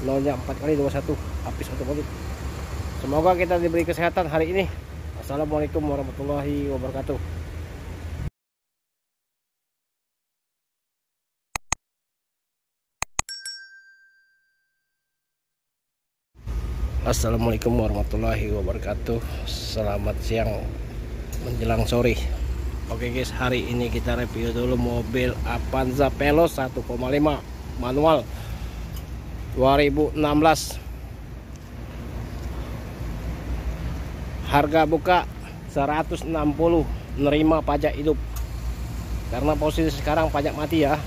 nolnya 4 kali 21 Apis Otomotif. Semoga kita diberi kesehatan hari ini. Assalamualaikum warahmatullahi wabarakatuh. Assalamualaikum warahmatullahi wabarakatuh. Selamat siang menjelang sore. Oke guys, hari ini kita review dulu mobil Avanza Veloz 1,5 manual 2016. Harga buka 160, nerima pajak hidup. Karena posisi sekarang pajak mati ya.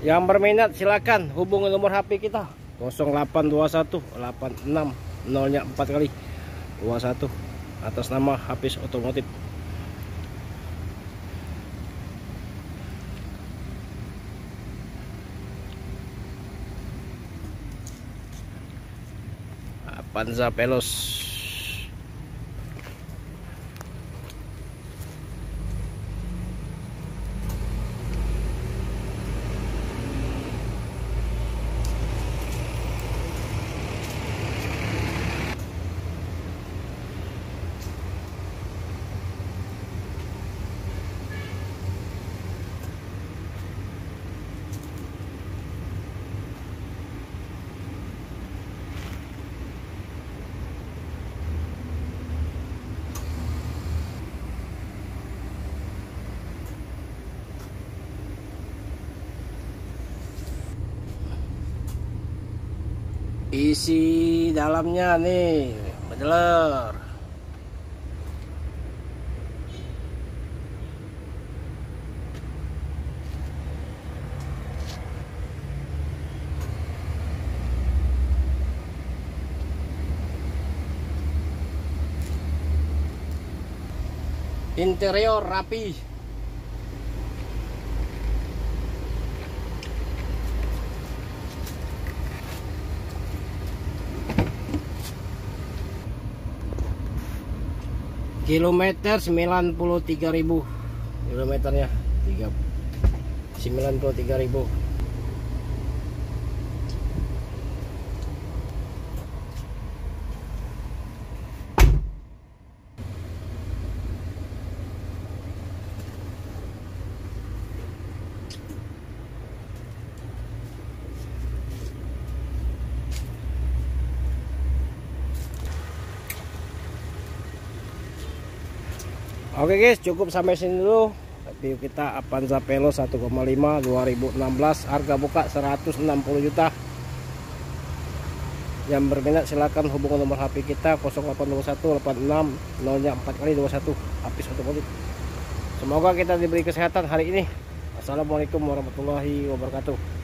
Yang berminat silakan hubungi nomor HP kita 0821 86 0-nya 4 kali 21 atas nama Apis Otomotif. Avanza Veloz. Isi dalamnya nih bener. Interior rapi. Kilometer 93.000 kilometernya 93.000. Oke guys, cukup sampai sini dulu review kita Avanza Veloz 1,5 2016. Harga buka 160 juta. Yang berminat silahkan hubungi nomor HP kita 0821 86 0-nya 4 kali 21 Apis Otomotif. Semoga kita diberi kesehatan hari ini. Assalamualaikum warahmatullahi wabarakatuh.